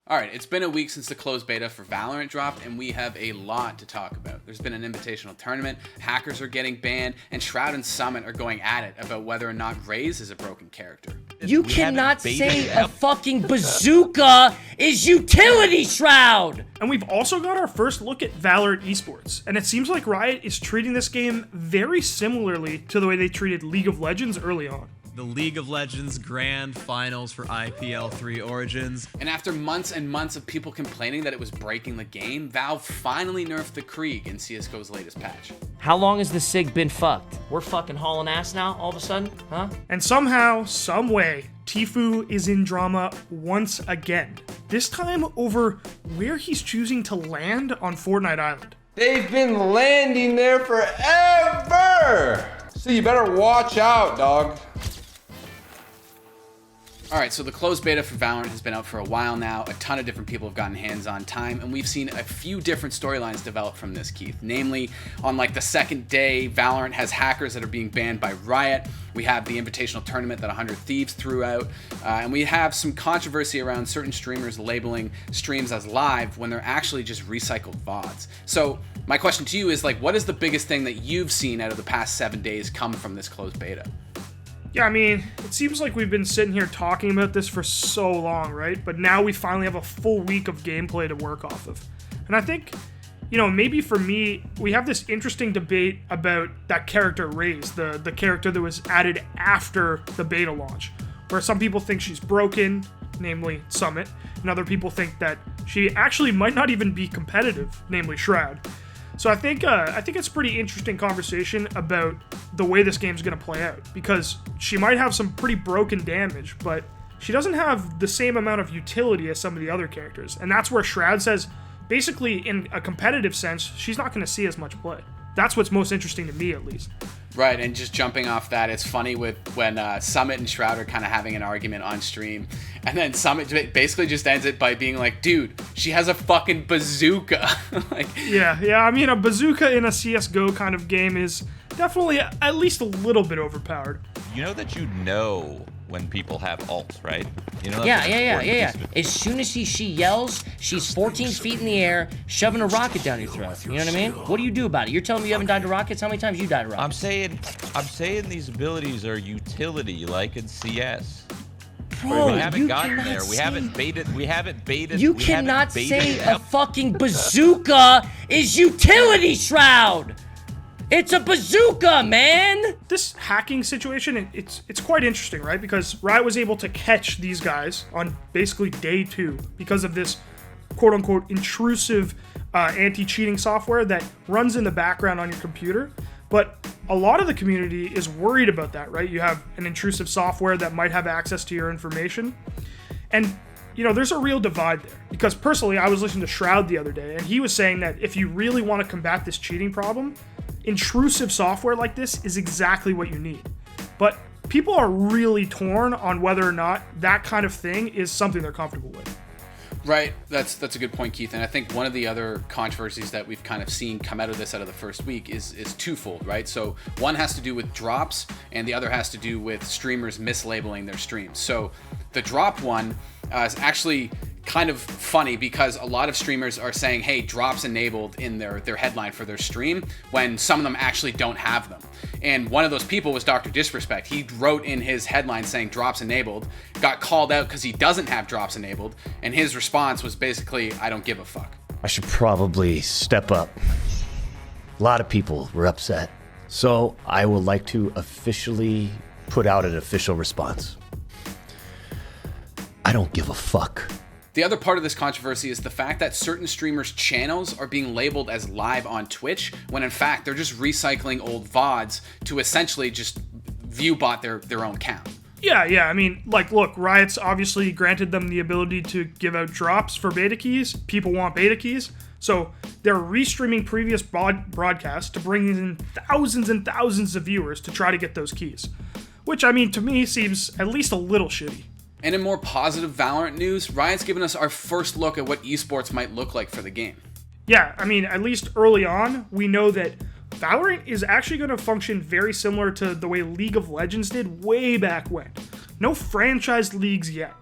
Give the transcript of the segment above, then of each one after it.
Alright, it's been a week since the closed beta for Valorant dropped, and we have a lot to talk about. There's been an invitational tournament, hackers are getting banned, and Shroud and Summit are going at it about whether or not Raze is a broken character. You cannot say a fucking bazooka is utility, Shroud! And we've also got our first look at Valorant eSports, and it seems like Riot is treating this game very similarly to the way they treated League of Legends early on. The League of Legends Grand Finals for IPL 3 Origins. And after months and months of people complaining that it was breaking the game, Valve finally nerfed the Krieg in CSGO's latest patch. How long has the SIG been fucked? We're fucking hauling ass now, all of a sudden, huh? And somehow, someway, Tfue is in drama once again. This time over where he's choosing to land on Fortnite Island. They've been landing there forever! So you better watch out, dog. Alright, so the closed beta for Valorant has been out for a while now. A ton of different people have gotten hands-on time, and we've seen a few different storylines develop from this, Keith. Namely, on like the second day, Valorant has hackers that are being banned by Riot. We have the invitational tournament that 100 Thieves threw out, and we have some controversy around certain streamers labeling streams as live when they're actually just recycled VODs. So my question to you is, like, what is the biggest thing that you've seen out of the past 7 days come from this closed beta? Yeah, I mean, it seems like we've been sitting here talking about this for so long, right? But now we finally have a full week of gameplay to work off of. And I think, you know, maybe for me, we have this interesting debate about that character Raze, the character that was added after the beta launch, where some people think she's broken, namely Summit, and other people think that she actually might not even be competitive, namely Shroud. So I think it's a pretty interesting conversation about the way this game's going to play out, because she might have some pretty broken damage, but she doesn't have the same amount of utility as some of the other characters. And that's where Shroud says, basically in a competitive sense, she's not going to see as much play. That's what's most interesting to me, at least. Right, and just jumping off that, it's funny when Summit and Shroud are kind of having an argument on stream, and then Summit basically just ends it by being like, dude, she has a fucking bazooka. Like, yeah, I mean, a bazooka in a CSGO kind of game is definitely at least a little bit overpowered. You know that you know when people have ults, right? You know Yeah. As soon as she yells, she's 14 feet in the air, shoving a rocket down your throat. You know what I mean? What do you do about it? You're telling me you haven't died to rockets? How many times you died to rockets? I'm saying these abilities are utility, like in CS. Bro, we haven't gotten there. We haven't baited. You cannot say a fucking bazooka is utility, Shroud. It's a bazooka, man! This hacking situation, it's quite interesting, right? Because Riot was able to catch these guys on basically day 2 because of this quote-unquote intrusive anti-cheating software that runs in the background on your computer. But a lot of the community is worried about that, right? You have an intrusive software that might have access to your information. And, you know, there's a real divide there. Because personally, I was listening to Shroud the other day, and he was saying that if you really want to combat this cheating problem, intrusive software like this is exactly what you need. But people are really torn on whether or not that kind of thing is something they're comfortable with. right, that's a good point, Keith. And I think one of the other controversies that we've kind of seen come out of this out of the first week is twofold, right? So one has to do with drops, and the other has to do with streamers mislabeling their streams. So the drop one is actually kind of funny because a lot of streamers are saying, hey, drops enabled in their headline for their stream, when some of them actually don't have them. And one of those people was DrDisrespect. He wrote in his headline saying drops enabled, got called out because he doesn't have drops enabled, and his response was basically, I don't give a fuck. I should probably step up. A lot of people were upset. So I would like to officially put out an official response. I don't give a fuck. The other part of this controversy is the fact that certain streamers' channels are being labeled as live on Twitch, when in fact they're just recycling old VODs to essentially just view-bot their own count. Yeah, I mean, like, look, Riot's obviously granted them the ability to give out drops for beta keys. People want beta keys. So they're restreaming previous broadcasts to bring in thousands and thousands of viewers to try to get those keys. Which, I mean, to me seems at least a little shitty. And in more positive Valorant news, Riot's given us our first look at what esports might look like for the game. Yeah, I mean, at least early on, we know that Valorant is actually going to function very similar to the way League of Legends did way back when. No franchised leagues yet.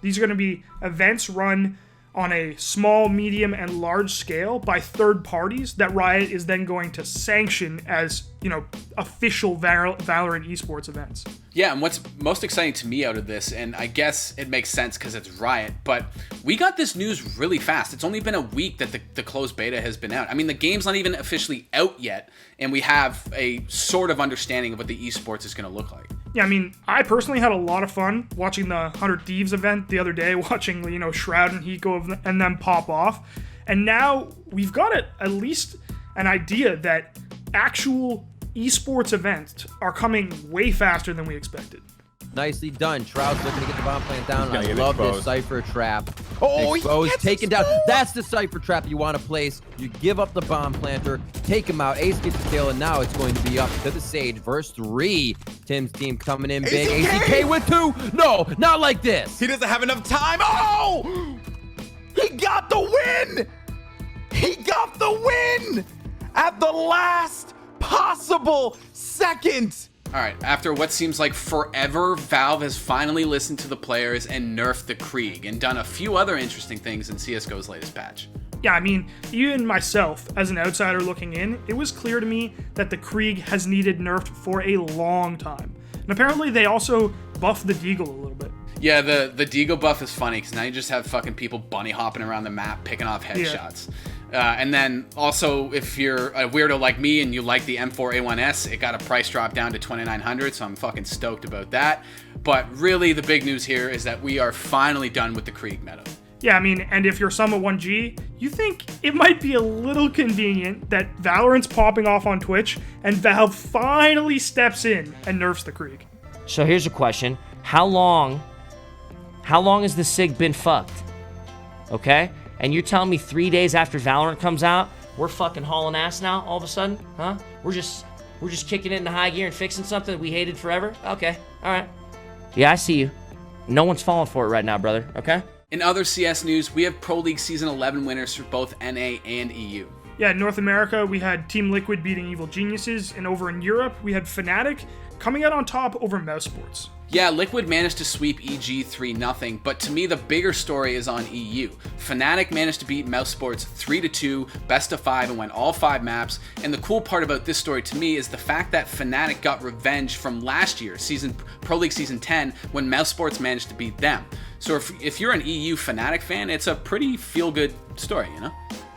These are going to be events run on a small, medium, and large scale by third parties that Riot is then going to sanction as, official Valorant esports events. Yeah, and what's most exciting to me out of this, and I guess it makes sense because it's Riot, but we got this news really fast. It's only been a week that the closed beta has been out. I mean, the game's not even officially out yet, and we have a sort of understanding of what the esports is going to look like. Yeah, I mean, I personally had a lot of fun watching the 100 Thieves event the other day, watching, Shroud and Heat go and then pop off. And now we've got at least an idea that actual esports events are coming way faster than we expected. Nicely done. Shroud's looking to get the bomb plant down. I love this Cypher trap. Oh, Exposed, taken down. That's the Cypher trap you want to place. You give up the bomb planter, take him out. Ace gets the kill, and now it's going to be up to the Sage. Verse 3. Tim's team coming in big. ACK with 2. No, not like this. He doesn't have enough time. Oh! He got the win! He got the win! At the last possible second! All right, after what seems like forever, Valve has finally listened to the players and nerfed the Krieg and done a few other interesting things in CSGO's latest patch. Yeah, I mean, even myself, as an outsider looking in, it was clear to me that the Krieg has needed nerfed for a long time. And apparently they also buffed the Deagle a little bit. Yeah, the Deagle buff is funny because now you just have fucking people bunny hopping around the map, picking off headshots. Yeah. And then also, if you're a weirdo like me and you like the M4A1S, it got a price drop down to $2,900, so I'm fucking stoked about that. But really, the big news here is that we are finally done with the Krieg meta. Yeah, I mean, and if you're Summit 1G, you think it might be a little convenient that Valorant's popping off on Twitch and Valve finally steps in and nerfs the Krieg. So here's a question. How long has the SIG been fucked? Okay? And you're telling me 3 days after Valorant comes out, we're fucking hauling ass now all of a sudden? Huh? We're just kicking it into high gear and fixing something that we hated forever? Okay. All right. Yeah, I see you. No one's falling for it right now, brother. Okay? In other CS news, we have Pro League Season 11 winners for both NA and EU. Yeah, in North America, we had Team Liquid beating Evil Geniuses, and over in Europe, we had Fnatic coming out on top over mousesports. Yeah, Liquid managed to sweep EG 3-0, but to me the bigger story is on EU. Fnatic managed to beat mousesports 3-2, best of 5, and went all 5 maps. And the cool part about this story to me is the fact that Fnatic got revenge from last year, Pro League Season 10, when mousesports managed to beat them. So if you're an EU Fnatic fan, it's a pretty feel-good story,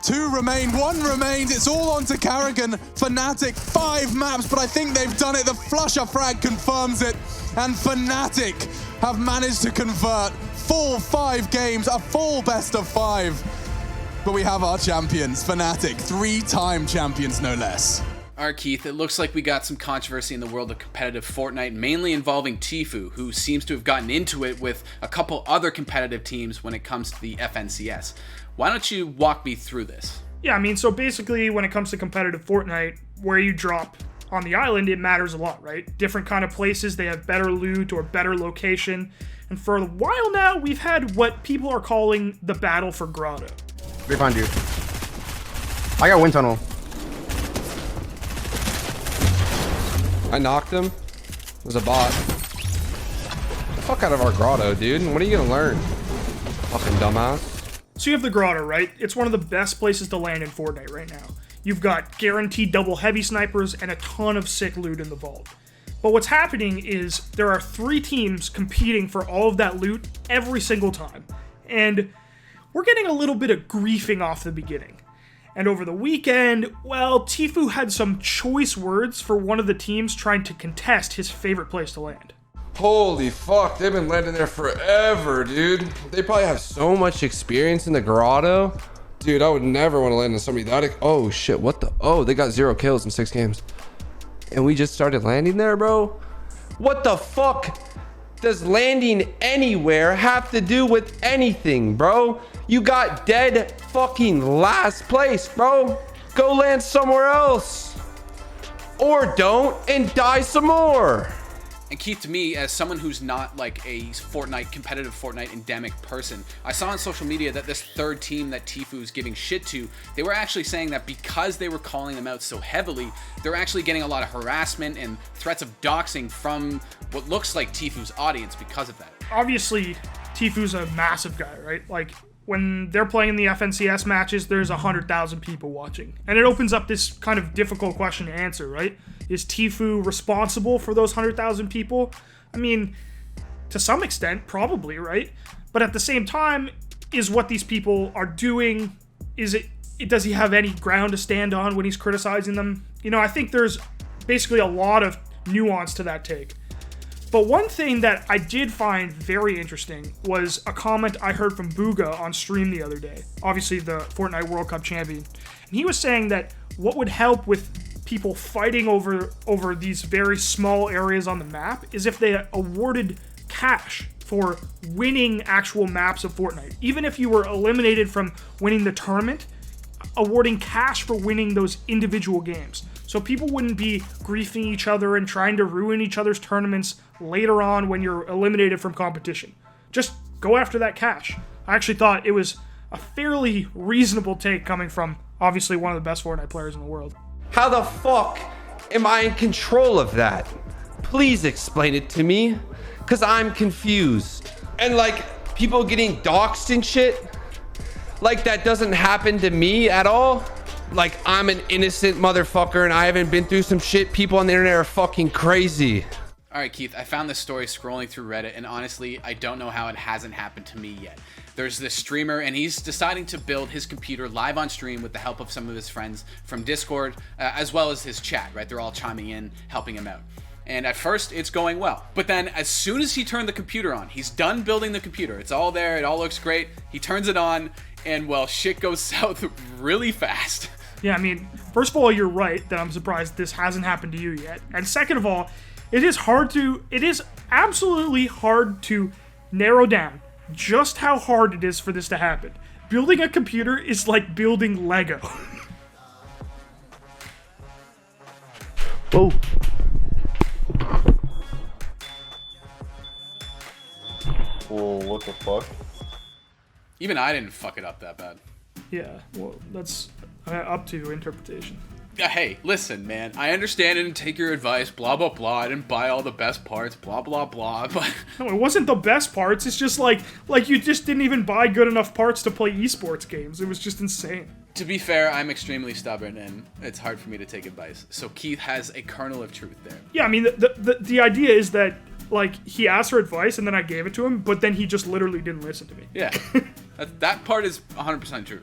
2 remain, 1 remains. It's all on to Carrigan. Fnatic, 5 maps, but I think they've done it. The flusher frag confirms it. And Fnatic have managed to convert full 5 games, a full best of 5. But we have our champions, Fnatic, 3-time champions no less. All right, Keith, it looks like we got some controversy in the world of competitive Fortnite, mainly involving Tfue, who seems to have gotten into it with a couple other competitive teams when it comes to the FNCS. Why don't you walk me through this? Yeah, I mean, so basically when it comes to competitive Fortnite, where you drop on the island, it matters a lot, right? Different kind of places, they have better loot or better location. And for a while now, we've had what people are calling the battle for Grotto. They find you. I got wind tunnel. I knocked him. It was a bot. Fuck out of our Grotto, dude. What are you gonna learn? Fucking dumbass. So you have the Grotto, right? It's one of the best places to land in Fortnite right now. You've got guaranteed double heavy snipers and a ton of sick loot in the vault. But what's happening is there are 3 teams competing for all of that loot every single time. And we're getting a little bit of griefing off the beginning. And over the weekend, well, Tfue had some choice words for one of the teams trying to contest his favorite place to land. Holy fuck, they've been landing there forever, dude. They probably have so much experience in the Grotto. Dude, I would never want to land on somebody that... Oh shit, what the... Oh, they got 0 kills in 6 games. And we just started landing there, bro? What the fuck does landing anywhere have to do with anything, bro? You got dead fucking last place, bro. Go land somewhere else. Or don't and die some more. And Keith, to me, as someone who's not like a competitive Fortnite endemic person, I saw on social media that this third team that Tfue is giving shit to, they were actually saying that because they were calling them out so heavily, they're actually getting a lot of harassment and threats of doxing from what looks like Tfue's audience because of that. Obviously, Tfue's a massive guy, right? Like, when they're playing in the FNCS matches, there's 100,000 people watching. And it opens up this kind of difficult question to answer, right? Is Tfue responsible for those 100,000 people? I mean, to some extent, probably, right? But at the same time, is what these people are doing, does he have any ground to stand on when he's criticizing them? You know, I think there's basically a lot of nuance to that take. But one thing that I did find very interesting was a comment I heard from Booga on stream the other day, obviously the Fortnite World Cup champion. And he was saying that what would help with people fighting over these very small areas on the map is if they awarded cash for winning actual maps of Fortnite. Even if you were eliminated from winning the tournament, awarding cash for winning those individual games. So people wouldn't be griefing each other and trying to ruin each other's tournaments later on when you're eliminated from competition. Just go after that cash. I actually thought it was a fairly reasonable take coming from, obviously, one of the best Fortnite players in the world. How the fuck am I in control of that? Please explain it to me, because I'm confused. And like, people getting doxxed and shit, like that doesn't happen to me at all. Like, I'm an innocent motherfucker and I haven't been through some shit. People on the internet are fucking crazy. All right, Keith, I found this story scrolling through Reddit, and honestly, I don't know how it hasn't happened to me yet. There's this streamer, and he's deciding to build his computer live on stream with the help of some of his friends from Discord, as well as his chat, right? They're all chiming in, helping him out. And at first, it's going well. But then, as soon as he turned the computer on, he's done building the computer. It's all there, it all looks great. He turns it on, and well, shit goes south really fast. Yeah, I mean, first of all, you're right that I'm surprised this hasn't happened to you yet. And second of all, it is absolutely hard to narrow down just how hard it is for this to happen. Building a computer is like building Lego. Whoa. Whoa, what the fuck? Even I didn't fuck it up that bad. Yeah, well, that's up to interpretation. Hey, listen, man. I understand and take your advice, blah, blah, blah. I didn't buy all the best parts, blah, blah, blah. But no, it wasn't the best parts. It's just like you just didn't even buy good enough parts to play esports games. It was just insane. To be fair, I'm extremely stubborn, and it's hard for me to take advice. So Keith has a kernel of truth there. Yeah, I mean, the idea is that, like, he asked for advice, and then I gave it to him, but then he just literally didn't listen to me. Yeah, that part is 100% true.